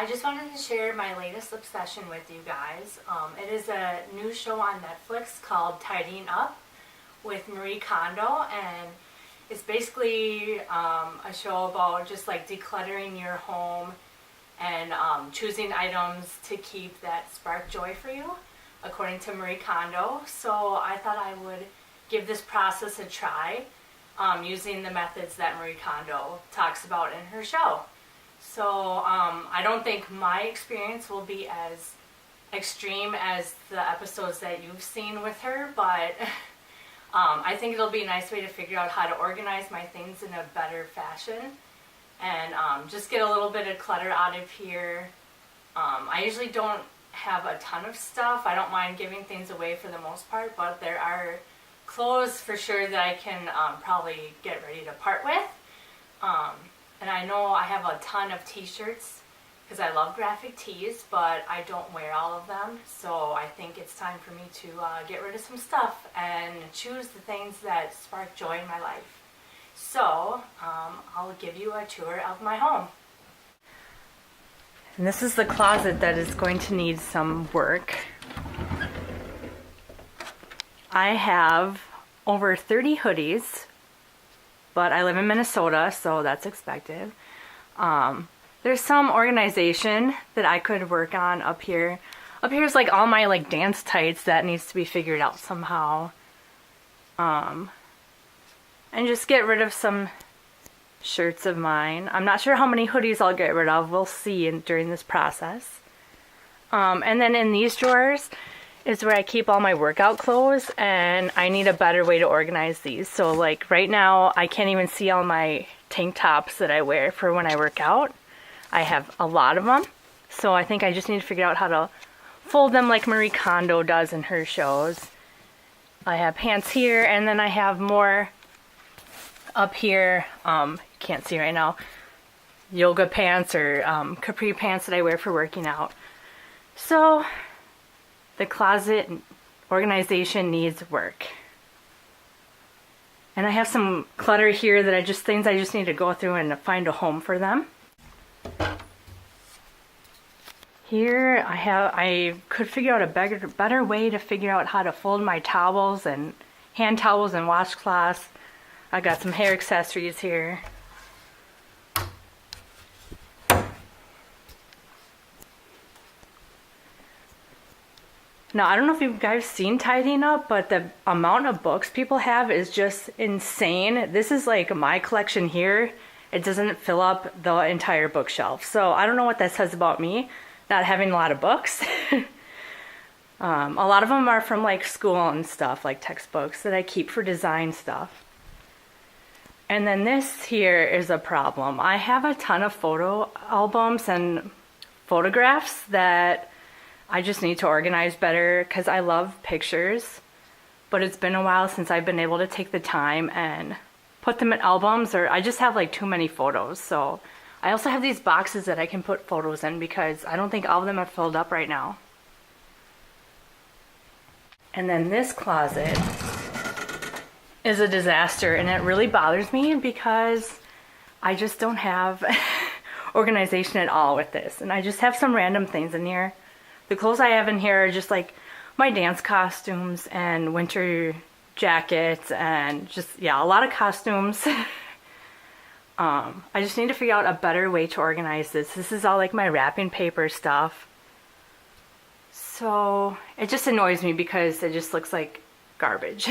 I just wanted to share my latest obsession with you guys. It is a new show on Netflix called Tidying Up with Marie Kondo, and it's basically a show about just like decluttering your home and choosing items to keep that spark joy for you, according to Marie Kondo. So I thought I would give this process a try using the methods that Marie Kondo talks about in her show. So I don't think my experience will be as extreme as the episodes that you've seen with her, but I think it'll be a nice way to figure out how to organize my things in a better fashion and just get a little bit of clutter out of here. I usually don't have a ton of stuff. I don't mind giving things away for the most part, but there are clothes for sure that I can probably get ready to part with. And I know I have a ton of t-shirts because I love graphic tees, but I don't wear all of them. So I think it's time for me to get rid of some stuff and choose the things that spark joy in my life. So I'll give you a tour of my home. And this is the closet that is going to need some work. I have over 30 hoodies, but I live in Minnesota, so that's expected. There's some organization that I could work on up here. Up here is like all my like dance tights that needs to be figured out somehow. And just get rid of some shirts of mine. I'm not sure how many hoodies I'll get rid of. We'll see during this process. And then in these drawers is where I keep all my workout clothes, and I need a better way to organize these. So like right now I can't even see all my tank tops that I wear for when I work out. I have a lot of them, so I think I just need to figure out how to fold them like Marie Kondo does in her shows. I have pants here, and then I have more up here. Can't see right now. Yoga pants or capri pants that I wear for working out. So the closet organization needs work. And I have some clutter here that things I just need to go through and find a home for them. Here I could figure out a better way to figure out how to fold my towels and hand towels and washcloths. I got some hair accessories here. Now, I don't know if you guys seen Tidying Up, but the amount of books people have is just insane. This is like my collection here. It doesn't fill up the entire bookshelf. So I don't know what that says about me, not having a lot of books. A lot of them are from like school and stuff, like textbooks that I keep for design stuff. And then this here is a problem. I have a ton of photo albums and photographs that I just need to organize better because I love pictures, but it's been a while since I've been able to take the time and put them in albums, or I just have like too many photos. So I also have these boxes that I can put photos in because I don't think all of them are filled up right now. And then this closet is a disaster, and it really bothers me because I just don't have organization at all with this, and I just have some random things in here. The clothes I have in here are just like my dance costumes and winter jackets and just, yeah, a lot of costumes. I just need to figure out a better way to organize this. This is all like my wrapping paper stuff. So it just annoys me because it just looks like garbage.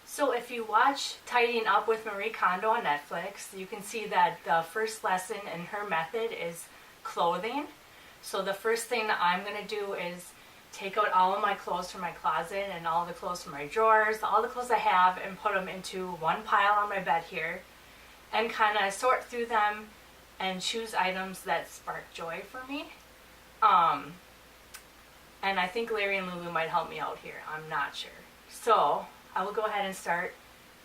So if you watch Tidying Up with Marie Kondo on Netflix, you can see that the first lesson in her method is clothing. So the first thing that I'm going to do is take out all of my clothes from my closet and all the clothes from my drawers, all the clothes I have, and put them into one pile on my bed here and kind of sort through them and choose items that spark joy for me. And I think Larry and Lulu might help me out here. I'm not sure. So I will go ahead and start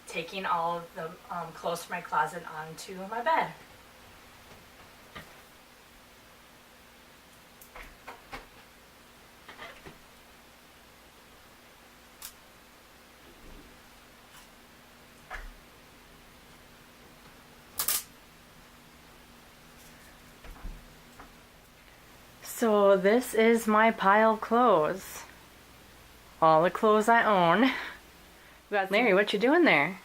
taking all of the clothes from my closet onto my bed. So this is my pile of clothes. All the clothes I own. Larry, what you doing there?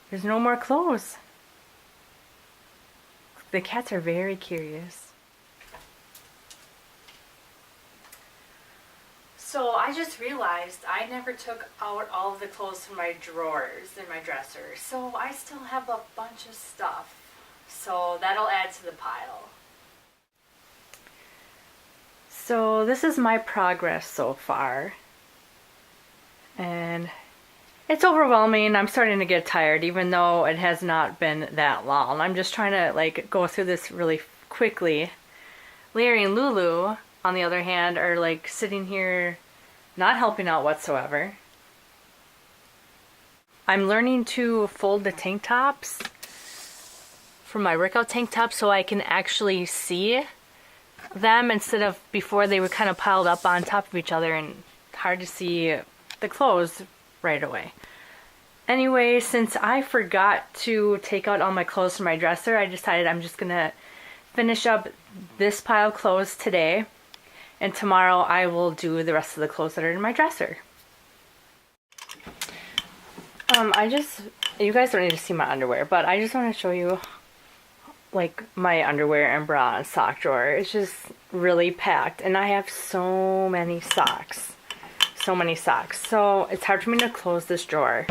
There's no more clothes. The cats are very curious. So I just realized I never took out all of the clothes from my drawers in my dresser. So I still have a bunch of stuff. So that'll add to the pile. So this is my progress so far. And it's overwhelming. I'm starting to get tired even though it has not been that long. I'm just trying to like go through this really quickly. Larry and Lulu, on the other hand, are like sitting here not helping out whatsoever. I'm learning to fold the tank tops from my workout tank tops so I can actually see them instead of before they were kind of piled up on top of each other and hard to see the clothes right away. Anyway, since I forgot to take out all my clothes from my dresser, I decided I'm just gonna finish up this pile of clothes today, and tomorrow I will do the rest of the clothes that are in my dresser. You guys don't need to see my underwear, but I just want to show you like my underwear and bra and sock drawer. It's just really packed, and I have so many socks. So it's hard for me to close this drawer.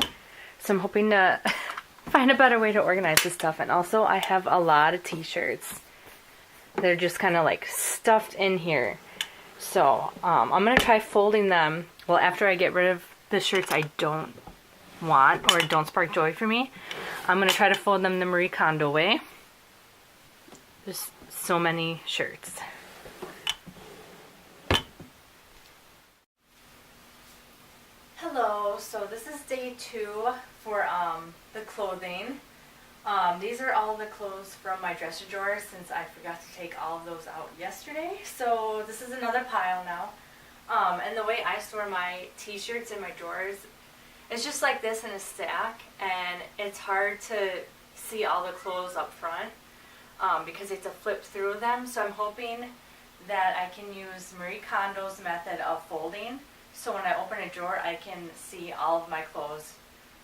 So I'm hoping to find a better way to organize this stuff. And also I have a lot of t-shirts. They're just kind of like stuffed in here. So I'm going to try folding them. Well, after I get rid of the shirts I don't want or don't spark joy for me, I'm going to try to fold them the Marie Kondo way. There's so many shirts. Hello, so this is day 2 for the clothing. These are all the clothes from my dresser drawer since I forgot to take all of those out yesterday. So this is another pile now. And the way I store my t-shirts in my drawers, it's just like this in a stack, and it's hard to see all the clothes up front because you have to flip through them. So I'm hoping that I can use Marie Kondo's method of folding. So when I open a drawer, I can see all of my clothes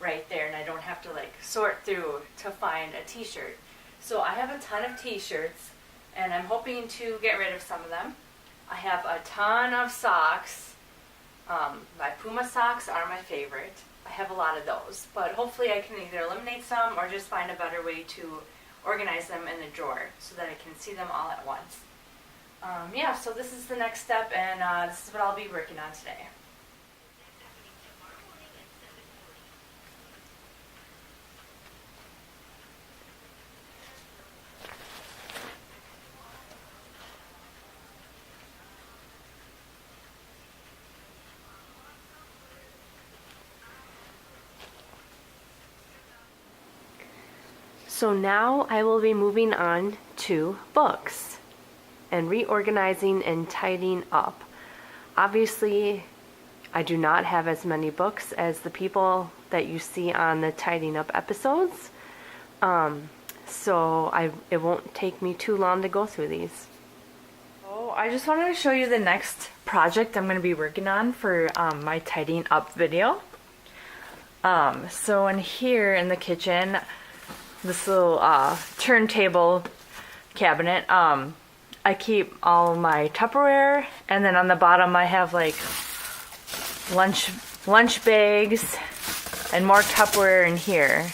right there, and I don't have to like sort through to find a t-shirt. So I have a ton of t-shirts, and I'm hoping to get rid of some of them. I have a ton of socks. My Puma socks are my favorite. I have a lot of those, but hopefully I can either eliminate some or just find a better way to organize them in the drawer so that I can see them all at once. Yeah, so this is the next step, and this is what I'll be working on today. So now I will be moving on to books and reorganizing and tidying up. Obviously, I do not have as many books as the people that you see on the tidying up episodes. So it won't take me too long to go through these. So I just wanted to show you the next project I'm going to be working on for my tidying up video. So in here in the kitchen, this little turntable cabinet, I keep all my Tupperware, and then on the bottom I have like lunch bags and more Tupperware in here.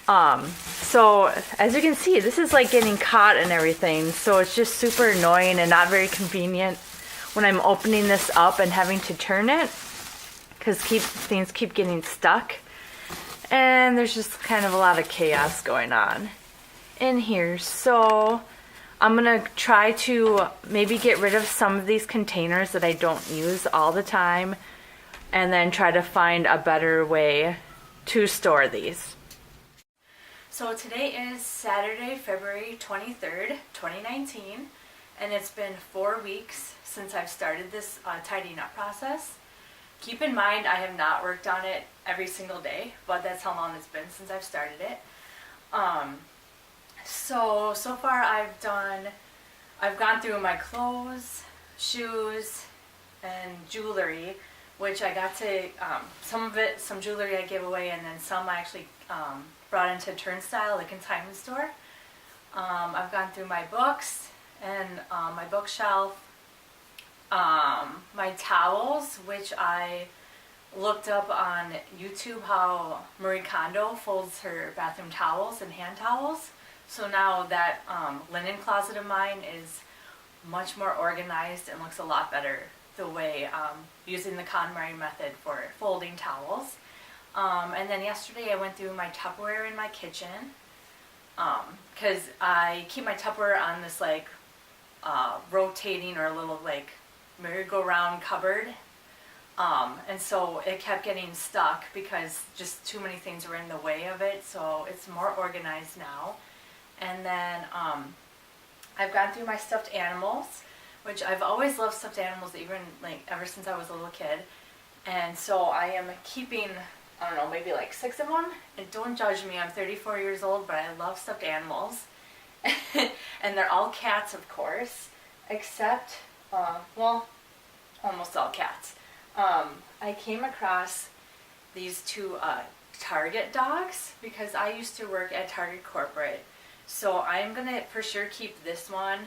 So as you can see, this is like getting caught and everything, so it's just super annoying and not very convenient when I'm opening this up and having to turn it, because things keep getting stuck. And there's just kind of a lot of chaos going on in here. So I'm going to try to maybe get rid of some of these containers that I don't use all the time, and then try to find a better way to store these. So today is Saturday, February 23rd, 2019, and it's been 4 weeks since I've started this tidying up process. Keep in mind, I have not worked on it every single day, but that's how long it's been since I've started it. So far I've done I've gone through my clothes, shoes, and jewelry, which I got to, some jewelry I gave away, and then some I actually brought into Turnstile, the consignment store. I've gone through my books and my bookshelf, my towels, which I looked up on YouTube how Marie Kondo folds her bathroom towels and hand towels. So now that linen closet of mine is much more organized and looks a lot better the way using the KonMari method for folding towels. And then yesterday I went through my Tupperware in my kitchen because I keep my Tupperware on this like rotating or a little like merry-go-round cupboard. And so it kept getting stuck because just too many things were in the way of it, so it's more organized now. And then I've gone through my stuffed animals, which I've always loved stuffed animals, even like ever since I was a little kid. And so I am keeping, I don't know, maybe like 6 of them. And don't judge me, I'm 34 years old, but I love stuffed animals. And they're all cats, of course, except, well, almost all cats. I came across these 2 Target dogs because I used to work at Target Corporate. So I'm going to for sure keep this one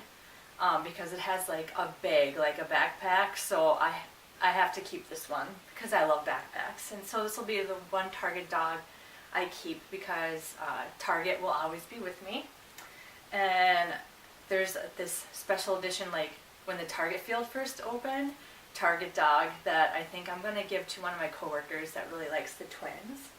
because it has like a bag, like a backpack. So I have to keep this one because I love backpacks. And so this will be the one Target dog I keep because Target will always be with me. And there's this special edition, like when the Target field first opened, Target dog that I think I'm going to give to one of my coworkers that really likes the twins.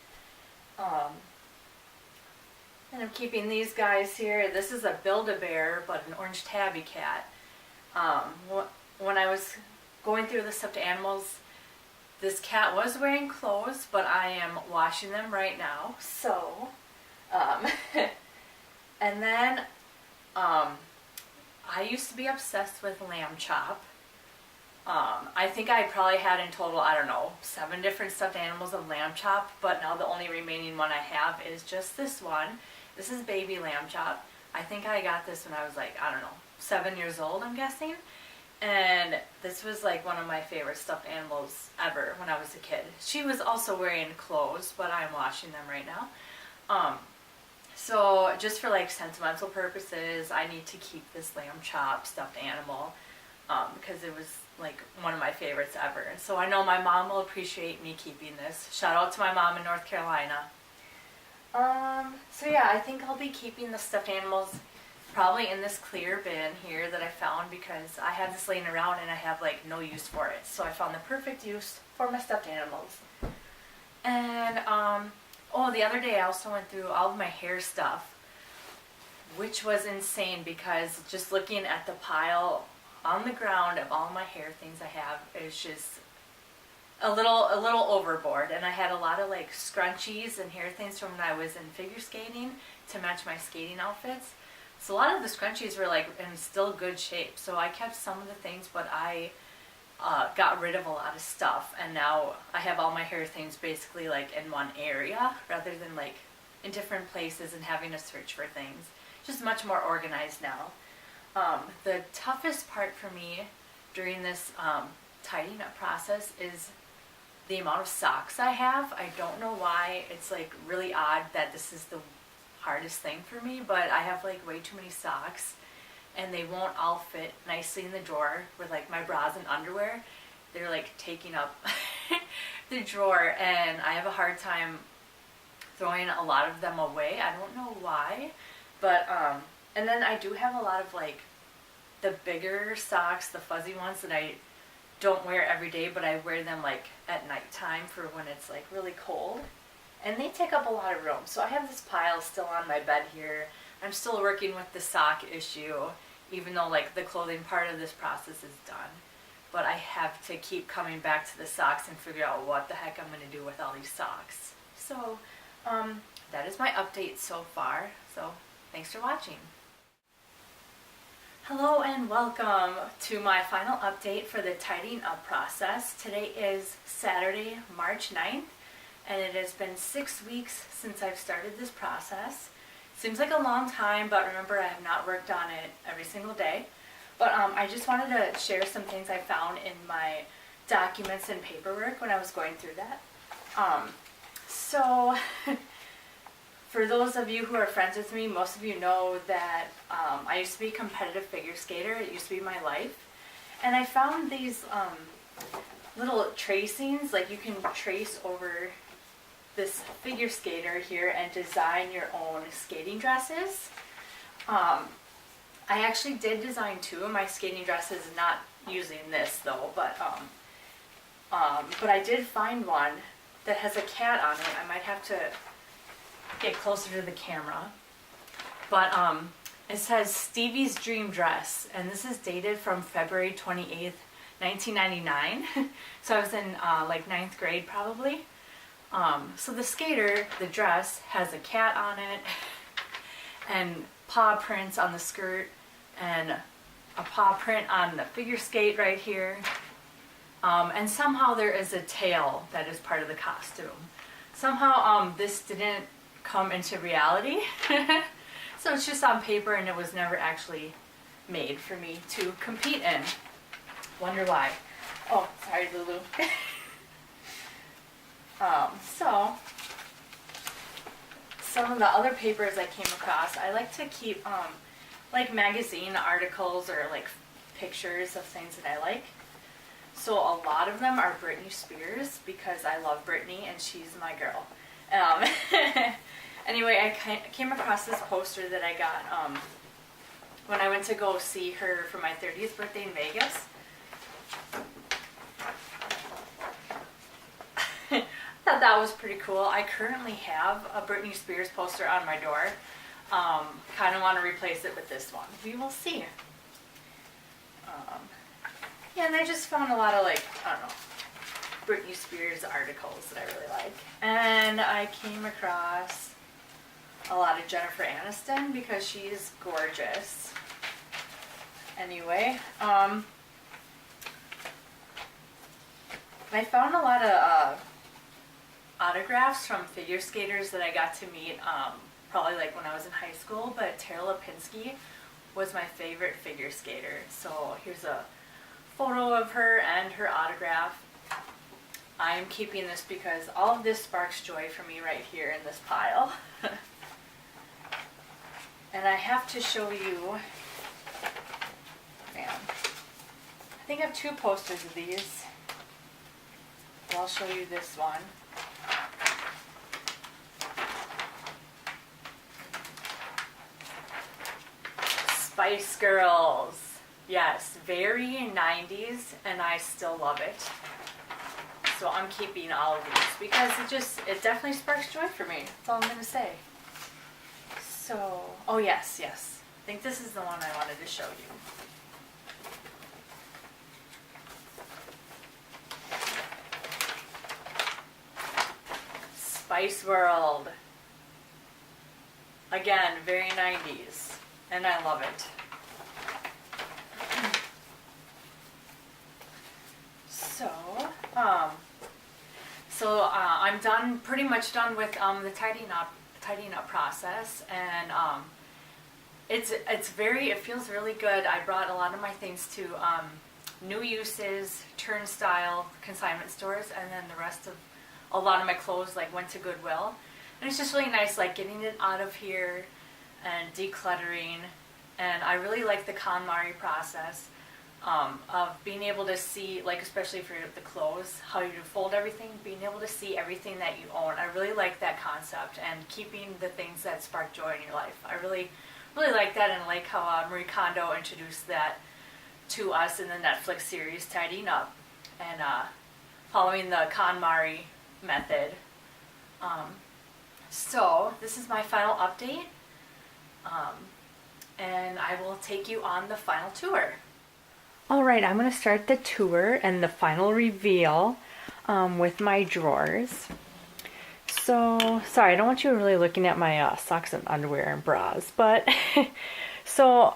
And I'm keeping these guys here. This is a Build-A-Bear, but an orange tabby cat. When I was going through the stuffed animals, this cat was wearing clothes, but I am washing them right now. So, and then I used to be obsessed with lamb chop. I think I probably had in total, I don't know, 7 different stuffed animals of lamb chop, but now the only remaining one I have is just this one. This is baby lamb chop. I think I got this when I was like, I don't know, 7 years old, I'm guessing. And this was like one of my favorite stuffed animals ever when I was a kid. She was also wearing clothes, but I'm washing them right now. So just for like sentimental purposes, I need to keep this lamb chop stuffed animal because it was like one of my favorites ever. So I know my mom will appreciate me keeping this. Shout out to my mom in North Carolina. So yeah, I think I'll be keeping the stuffed animals probably in this clear bin here that I found because I had this laying around and I have like no use for it. So I found the perfect use for my stuffed animals. And oh, the other day I also went through all of my hair stuff, which was insane because just looking at the pile on the ground of all my hair things I have is just a little overboard. And I had a lot of like scrunchies and hair things from when I was in figure skating to match my skating outfits. So a lot of the scrunchies were like in still good shape. So I kept some of the things, but I got rid of a lot of stuff. And now I have all my hair things basically like in one area rather than like in different places and having to search for things. Just much more organized now. The toughest part for me during this tidying up process is the amount of socks I have. I don't know why. It's like really odd that this is the hardest thing for me, but I have like way too many socks and they won't all fit nicely in the drawer with like my bras and underwear. They're like taking up the drawer and I have a hard time throwing a lot of them away. I don't know why, but and then I do have a lot of like the bigger socks, the fuzzy ones that I don't wear every day, but I wear them like at nighttime for when it's like really cold. And they take up a lot of room. So I have this pile still on my bed here. I'm still working with the sock issue, even though like the clothing part of this process is done. But I have to keep coming back to the socks and figure out what the heck I'm going to do with all these socks. So that is my update so far. So thanks for watching. Hello and welcome to my final update for the tidying up process. Today is Saturday, March 9th, and it has been 6 weeks since I've started this process. Seems like a long time, but remember I have not worked on it every single day. But I just wanted to share some things I found in my documents and paperwork when I was going through that. So for those of you who are friends with me, most of you know that I used to be a competitive figure skater. It used to be my life. And I found these little tracings, like you can trace over this figure skater here and design your own skating dresses. I actually did design 2 of my skating dresses, not using this though, but I did find one that has a cat on it. I might have to get closer to the camera. But it says Stevie's Dream Dress, and this is dated from February 28th, 1999. So I was in like 9th grade probably. So the skater, the dress, has a cat on it, and paw prints on the skirt, and a paw print on the figure skate right here. And somehow there is a tail that is part of the costume. Somehow this didn't come into reality. So it's just on paper and it was never actually made for me to compete in. Wonder why. Oh, sorry, Lulu. So some of the other papers I came across, I like to keep like magazine articles or like pictures of things that I like. So a lot of them are Britney Spears because I love Britney and she's my girl. Anyway, I came across this poster that I got when I went to go see her for my 30th birthday in Vegas. I thought that was pretty cool. I currently have a Britney Spears poster on my door. Kind of want to replace it with this one. We will see. Yeah, and I just found a lot of like, I don't know, Britney Spears articles that I really like. And I came across a lot of Jennifer Aniston because she's gorgeous. Anyway, I found a lot of autographs from figure skaters that I got to meet probably like when I was in high school, but Tara Lipinski was my favorite figure skater. So here's a photo of her and her autograph. I am keeping this because all of this sparks joy for me right here in this pile. And I have to show you, man, I think I have 2 posters of these. I'll show you this one. Spice Girls. Yes, very 90s, and I still love it. So I'm keeping all of these because it definitely sparks joy for me. That's all I'm going to say. So, oh yes. I think this is the one I wanted to show you. Spice World. Again, very 90s, and I love it. So, I'm pretty much done with the tidying up process, and it feels really good. I brought a lot of my things to New Uses, Turnstile, consignment stores, and then the rest of a lot of my clothes like went to Goodwill, and it's just really nice like getting it out of here and decluttering. And I really like the KonMari process. Of being able to see, like especially for the clothes, how you fold everything, being able to see everything that you own. I really like that concept, and keeping the things that spark joy in your life. I really like that, and I like how Marie Kondo introduced that to us in the Netflix series Tidying Up, and following the KonMari method. So this is my final update, and I will take you on the final tour. Alright, I'm going to start the tour and the final reveal with my drawers. So, sorry, I don't want you really looking at my socks and underwear and bras, but so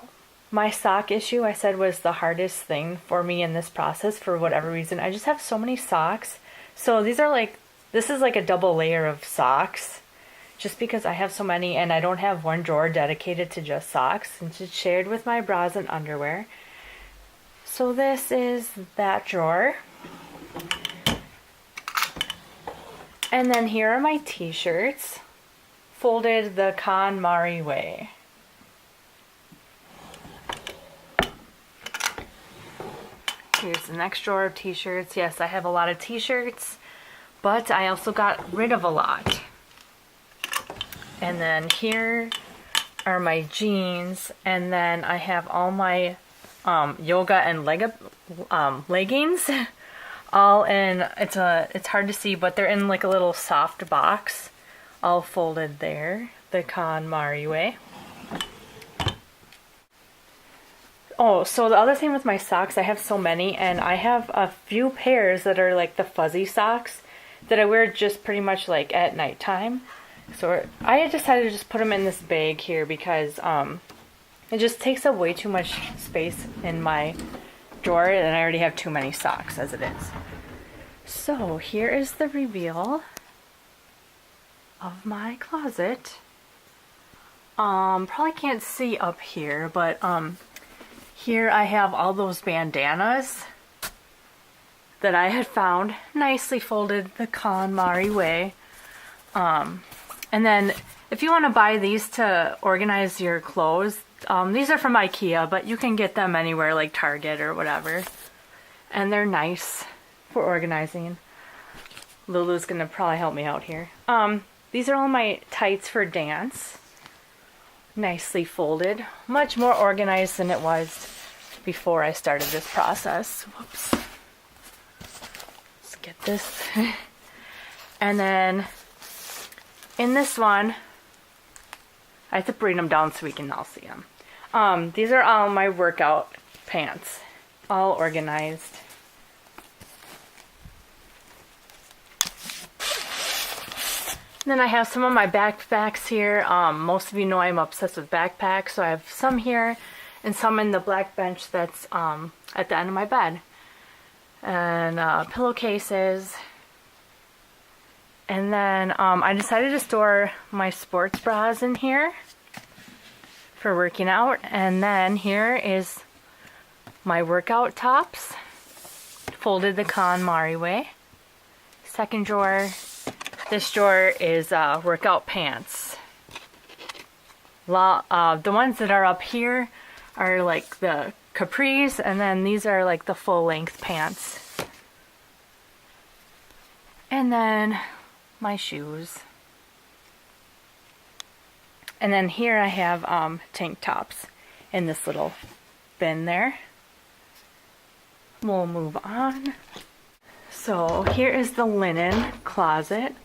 my sock issue I said was the hardest thing for me in this process for whatever reason. I just have so many socks. So this is like a double layer of socks just because I have so many, and I don't have one drawer dedicated to just socks, and it's shared with my bras and underwear. So this is that drawer. And then here are my t-shirts, folded the KonMari way. Here's the next drawer of t-shirts. Yes, I have a lot of t-shirts, but I also got rid of a lot. And then here are my jeans, and then I have all my yoga and leggings. All in, it's hard to see, but they're in like a little soft box, all folded there, the KonMari way. Oh, so the other thing with my socks, I have so many, and I have a few pairs that are like the fuzzy socks that I wear just pretty much like at nighttime. So I decided to just put them in this bag here because it just takes up way too much space in my drawer, and I already have too many socks as it is. So here is the reveal of my closet. Probably can't see up here, but here I have all those bandanas that I had found, nicely folded the KonMari way. And then if you want to buy these to organize your clothes, these are from IKEA, but you can get them anywhere like Target or whatever. And they're nice for organizing. Lulu's gonna probably help me out here. These are all my tights for dance. Nicely folded. Much more organized than it was before I started this process. Whoops. Let's get this. And then in this one, I have to bring them down so we can all see them. These are all my workout pants, all organized. Then I have some of my backpacks here. Most of you know I'm obsessed with backpacks, so I have some here and some in the black bench that's at the end of my bed. And pillowcases. And then I decided to store my sports bras in here for working out. And then here is my workout tops, folded the KonMari way. Second drawer. This drawer is workout pants. The ones that are up here are like the capris, and then these are like the full length pants. And then my shoes. And then here I have tank tops in this little bin there. We'll move on. So here is the linen closet.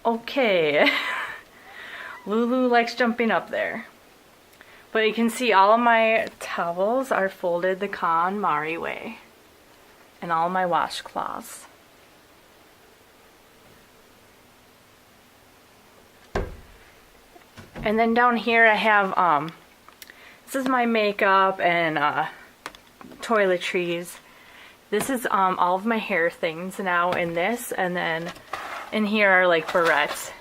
Okay, Lulu likes jumping up there. But you can see all of my towels are folded the KonMari way. And all my washcloths. And then down here I have, this is my makeup and toiletries. This is all of my hair things now in this, and then in here are like barrettes,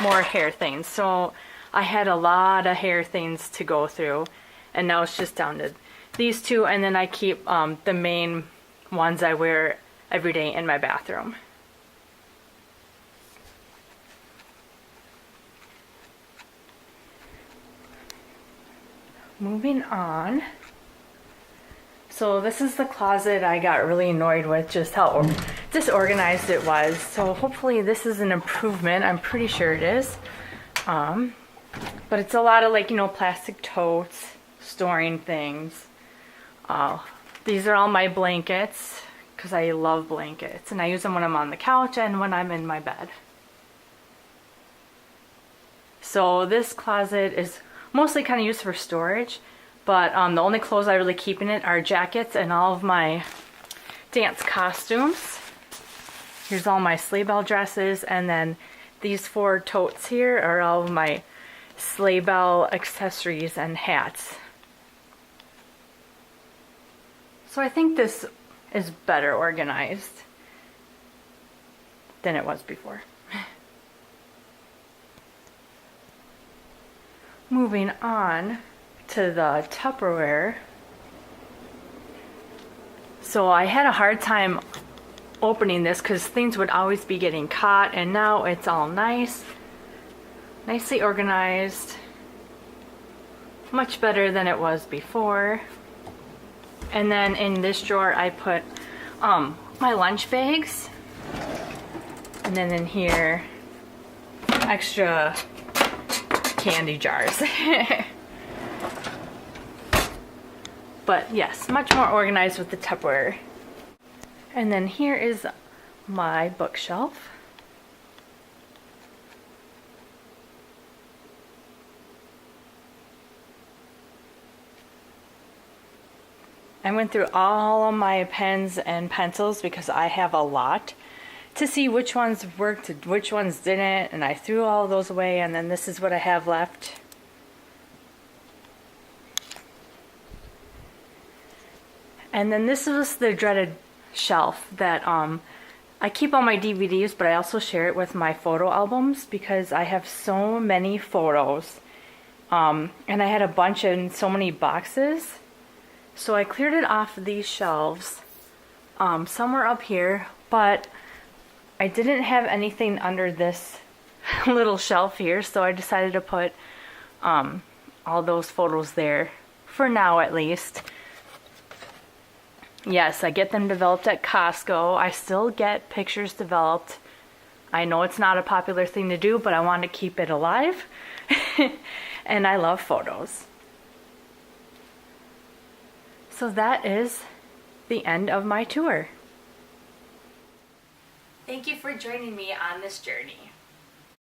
more hair things. So I had a lot of hair things to go through, and now it's just down to these two, and then I keep the main ones I wear every day in my bathroom. Moving on. So this is the closet I got really annoyed with, just how disorganized it was. So hopefully this is an improvement. I'm pretty sure it is. But it's a lot of like, you know, plastic totes, storing things. These are all my blankets because I love blankets, and I use them when I'm on the couch and when I'm in my bed. So this closet is mostly kind of used for storage. But the only clothes I really keep in it are jackets and all of my dance costumes. Here's all my sleigh bell dresses, and then these 4 totes here are all of my sleigh bell accessories and hats. So I think this is better organized than it was before. Moving on to the Tupperware So I had a hard time opening this because things would always be getting caught, and now it's all nicely organized. Much better than it was before. And then in this drawer I put my lunch bags, and then in here extra candy jars. But yes, much more organized with the Tupperware. And then here is my bookshelf. I went through all of my pens and pencils because I have a lot to see which ones worked, which ones didn't, and I threw all those away, and then this is what I have left. And then this was the dreaded shelf that I keep all my DVDs, but I also share it with my photo albums because I have so many photos. And I had a bunch in so many boxes. So I cleared it off these shelves somewhere up here, but I didn't have anything under this little shelf here, so I decided to put all those photos there, for now at least. Yes, I get them developed at Costco. I still get pictures developed. I know it's not a popular thing to do, but I want to keep it alive. And I love photos. So that is the end of my tour. Thank you for joining me on this journey.